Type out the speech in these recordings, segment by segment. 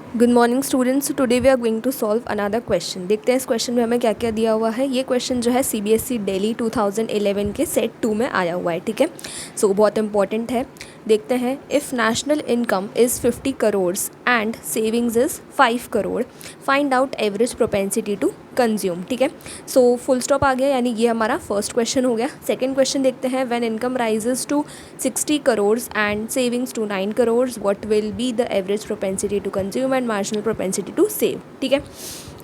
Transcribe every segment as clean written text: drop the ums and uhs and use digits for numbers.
Good morning students. Today we are going to solve another question. देखते हैं इस question में हमें क्या क्या दिया हुआ है। ये क्वेश्चन जो है सीबीएसई दिल्ली 2011 के सेट 2 में आया हुआ है, ठीक है। सो बहुत इंपॉर्टेंट है। देखते हैं, if national income is 50 crore and savings is 5 crore, find out average propensity to consume, ठीक है। सो फुल स्टॉप आ गया, यानी ये हमारा फर्स्ट क्वेश्चन हो गया। सेकेंड क्वेश्चन देखते हैं, when income rises to 60 crore and savings to 9 crore, what will be the average propensity to consume and marginal propensity to save, ठीक है।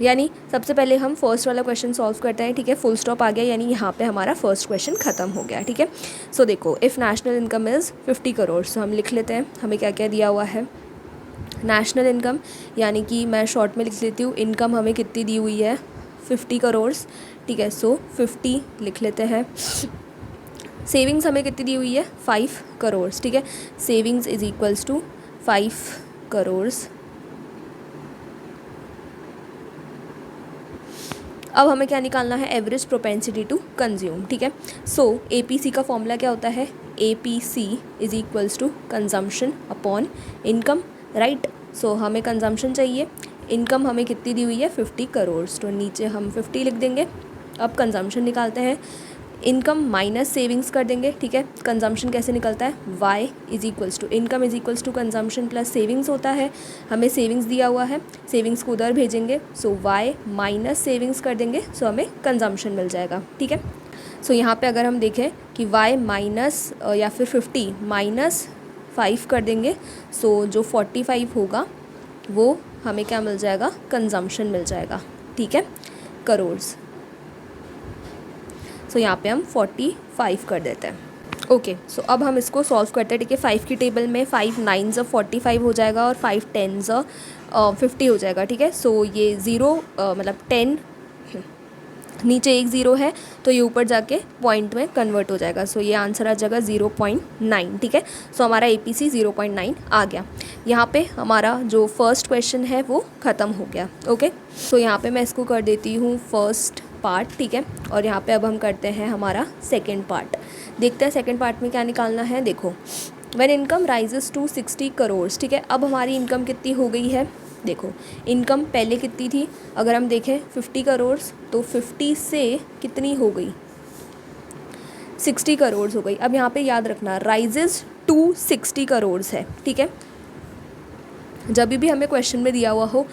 यानी सबसे पहले हम फर्स्ट वाला क्वेश्चन सॉल्व करते हैं, ठीक है। फुल स्टॉप आ गया, यानी यहाँ पे हमारा फर्स्ट क्वेश्चन खत्म हो गया, ठीक है। सो देखो, if national income is 50 crore, so हम लिख लेते हैं हमें क्या क्या दिया हुआ है। नेशनल इनकम, यानी कि मैं शॉर्ट में लिख लेती हूँ, इनकम हमें कितनी दी हुई है 50 करोड़, ठीक है। सो 50 लिख लेते हैं। सेविंग्स हमें कितनी दी हुई है 5 करोड़, ठीक है। Savings is equals to 5 crore. अब हमें क्या निकालना है, एवरेज प्रोपेंसिटी टू कंज्यूम, ठीक है। सो एपीसी का फॉर्मूला क्या होता है, APC is equals to consumption upon income, right. So हमें कंजम्पशन चाहिए, इनकम हमें कितनी दी हुई है 50 करोड़, तो नीचे हम 50 लिख देंगे। अब कंजम्पशन निकालते हैं, इनकम माइनस सेविंग्स कर देंगे, ठीक है। कंजम्पशन कैसे निकलता है, y is equals to income is equals to consumption plus savings होता है। हमें सेविंग्स दिया हुआ है, सेविंग्स को उधर भेजेंगे, सो y माइनस सेविंग्स कर देंगे, सो हमें कंजम्पशन मिल जाएगा, ठीक है। सो यहाँ पे अगर हम देखें कि y माइनस या फिर 50 माइनस 5 कर देंगे, सो जो 45 होगा वो हमें क्या मिल जाएगा, कंजम्पशन मिल जाएगा, ठीक है, करोड़्स। सो यहाँ पे हम 45 कर देते हैं। ओके, सो अब हम इसको सॉल्व करते हैं, ठीक है। 5 की टेबल में 5 9 45 हो जाएगा और 5 10 50 हो जाएगा, ठीक है। सो ये 0 मतलब 10 नीचे एक 0 है, तो ये ऊपर जाके पॉइंट में कन्वर्ट हो जाएगा। सो ये आंसर आ जाएगा 0.9, ठीक है। सो हमारा एपीसी 0.9 आ गया। यहाँ पे हमारा जो फर्स्ट क्वेश्चन है वो ख़त्म हो गया। ओके, सो यहाँ पे मैं इसको कर देती हूँ फर्स्ट पार्ट, ठीक है। और यहाँ पे अब हम करते हैं हमारा सेकेंड पार्ट। देखते हैं सेकेंड पार्ट में क्या निकालना है। देखो, when income rises to 60 crore, ठीक है। अब हमारी इनकम कितनी हो गई है, देखो इनकम पहले कितनी थी, अगर हम देखें 50 करोड़, तो 50 से कितनी हो गई 60 करोड़ हो गई। अब यहाँ पे याद रखना, राइजेस टू 60 करोड़ है, ठीक है। जब भी हमें क्वेश्चन में दिया हुआ हो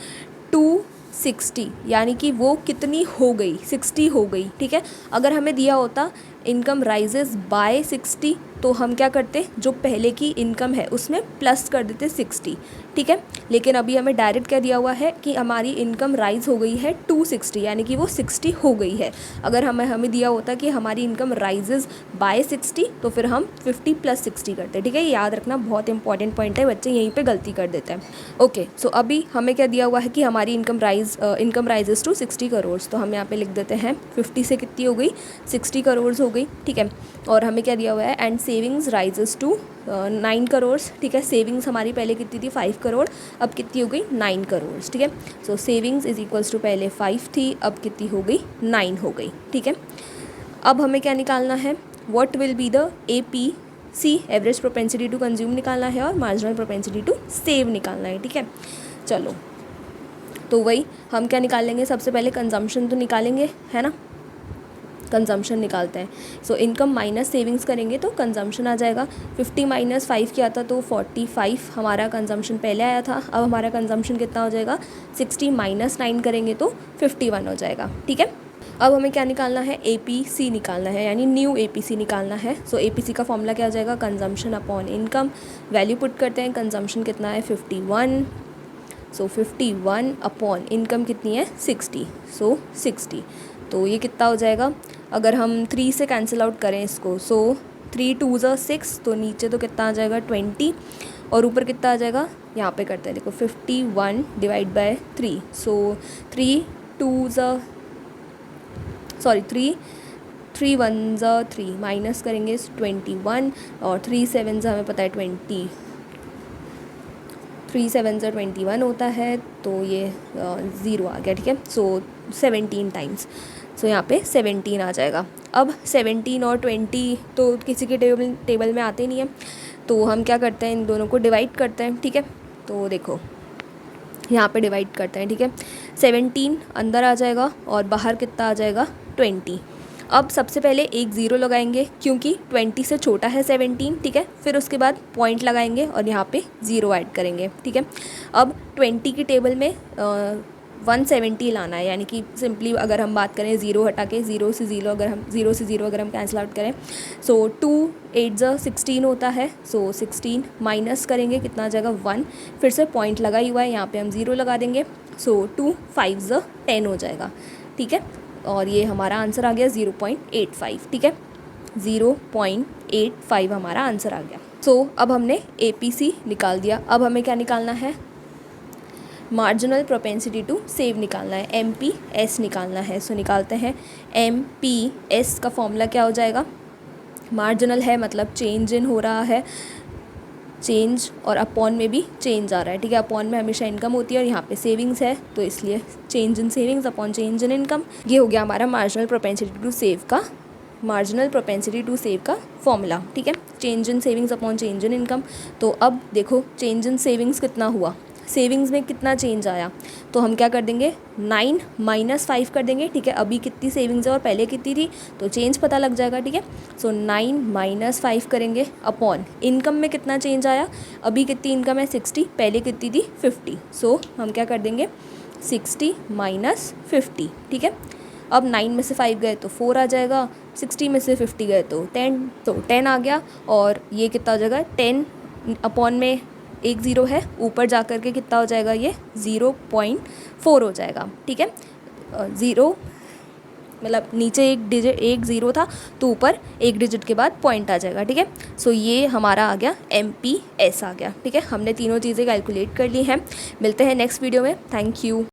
260, यानी कि वो कितनी हो गई 60 हो गई, ठीक है। अगर हमें दिया होता इनकम राइजेस बाय 60, तो हम क्या करते, जो पहले की इनकम है उसमें प्लस कर देते 60, ठीक है। लेकिन अभी हमें डायरेक्ट क्या दिया हुआ है कि हमारी इनकम राइज हो गई है 260, यानी कि वो 60 हो गई है। अगर हमें दिया होता कि हमारी इनकम राइजेस बाय 60, तो फिर हम 50 + 60 करते, ठीक है। ये याद रखना, बहुत इंपॉर्टेंट पॉइंट है, बच्चे यहीं पर गलती कर देते हैं। ओके, सो अभी हमें क्या दिया हुआ है कि हमारी इनकम राइजेस टू 60 करोड़, तो हम यहाँ पे लिख देते हैं 50 से कितनी हो गई 60 करोड़ हो गई, ठीक है। और हमें क्या दिया हुआ है, and savings rises to 9 crore, ठीक है। सेविंग्स हमारी पहले कितनी थी 5 करोड़, अब कितनी हो गई 9 करोड़, ठीक है। सो सेविंग्स इज इक्वल्स टू पहले 5 थी, अब कितनी हो गई 9 हो गई, ठीक है। अब हमें क्या निकालना है, what will be the APC, average propensity to consume निकालना है और मार्जिनल प्रोपेंसिटी टू सेव निकालना है, ठीक है। चलो, तो वही हम क्या निकालेंगे, सबसे पहले कंजम्पशन तो निकालेंगे, है ना। कंजम्पशन निकालते हैं। सो इनकम माइनस सेविंग्स करेंगे तो कंजम्पशन आ जाएगा। 50 - 5 किया था तो 45 हमारा कंजम्पशन पहले आया था। अब हमारा कंजम्पशन कितना हो जाएगा, 60 - 9 करेंगे तो 51 हो जाएगा, ठीक है। अब हमें क्या निकालना है, एपीसी निकालना है, यानी न्यू एपीसी निकालना है। सो एपीसी का फॉर्मूला क्या हो जाएगा, consumption upon income. Value put करते हैं, कंजम्पशन कितना है 51, सो 51 अपॉन इनकम कितनी है 60, सो 60। तो ये कितना हो जाएगा, अगर हम 3 से कैंसिल आउट करें इसको, सो 3 2 ज़ा 6, तो नीचे तो कितना आ जाएगा 20, और ऊपर कितना आ जाएगा, यहाँ पे करते हैं, देखो 51 डिवाइड बाय 3, सो 3 1 ज़ा 3 माइनस करेंगे 21, और 3 7 ज़ा हमें पता है 20, 3 7 ज़ा 21 होता है, तो ये 0 आ गया, ठीक है। सो 17 टाइम्स, सो यहाँ पे 17 आ जाएगा। अब 17 और 20 तो किसी के टेबल में आते नहीं है, तो हम क्या करते हैं, इन दोनों को डिवाइड करते हैं, ठीक है। तो देखो यहाँ पे डिवाइड करते हैं, ठीक है। 17 अंदर आ जाएगा और बाहर कितना आ जाएगा 20। अब सबसे पहले एक ज़ीरो लगाएंगे क्योंकि 20 से छोटा है 17, ठीक है। फिर उसके बाद पॉइंट लगाएंगे और यहाँ पे ज़ीरो ऐड करेंगे, ठीक है। अब 20 की टेबल में 170 लाना है, यानी कि सिंपली अगर हम बात करें ज़ीरो हटा के, ज़ीरो से ज़ीरो अगर हम कैंसिल आउट करें, सो 2 8 ज़ 16 होता है। सो 16 माइनस करेंगे, कितना आ जाएगा 1। फिर से पॉइंट लगा ही हुआ है, यहाँ पे हम ज़ीरो लगा देंगे। सो 2 5 ज़ 10 हो जाएगा, ठीक है। और ये हमारा आंसर आ गया 0.85, ठीक है। 0.85 हमारा आंसर आ गया। सो अब हमने APC निकाल दिया। अब हमें क्या निकालना है, मार्जिनल प्रोपेंसिटी टू सेव निकालना है, MPS निकालना है। सो निकालते हैं। MPS का फॉर्मूला क्या हो जाएगा, मार्जिनल है मतलब चेंज इन हो रहा है, चेंज, और अपॉन में भी चेंज आ रहा है, ठीक है। अपॉन में हमेशा इनकम होती है और यहाँ पे सेविंग्स है, तो इसलिए change in savings upon change in income. ये हो गया हमारा मार्जिनल प्रोपेंसिटी टू सेव का फॉर्मूला, ठीक है। Change in savings upon change in income. तो अब देखो चेंज इन सेविंग्स कितना हुआ, सेविंग्स में कितना चेंज आया, तो हम क्या कर देंगे 9 - 5 कर देंगे, ठीक है। अभी कितनी सेविंग्स है और पहले कितनी थी, तो चेंज पता लग जाएगा, ठीक है। सो 9 - 5 करेंगे अपॉन इनकम में कितना चेंज आया, अभी कितनी इनकम है 60, पहले कितनी थी 50। सो हम क्या कर देंगे 60 - 50, ठीक है। अब 9 में से 5 गए तो 4 आ जाएगा, 60 में से 50 गए तो 10, तो 10 आ गया। और ये कितना हो जाएगा 10 अपॉन में एक ज़ीरो है, ऊपर जा कर के कितना हो जाएगा ये 0.4 हो जाएगा, ठीक है। ज़ीरो मतलब नीचे एक ज़ीरो था तो ऊपर एक डिजिट के बाद पॉइंट आ जाएगा, ठीक है। सो ये हमारा आ गया MPS आ गया, ठीक है। हमने तीनों चीज़ें कैलकुलेट कर ली हैं। मिलते हैं नेक्स्ट वीडियो में। Thank you.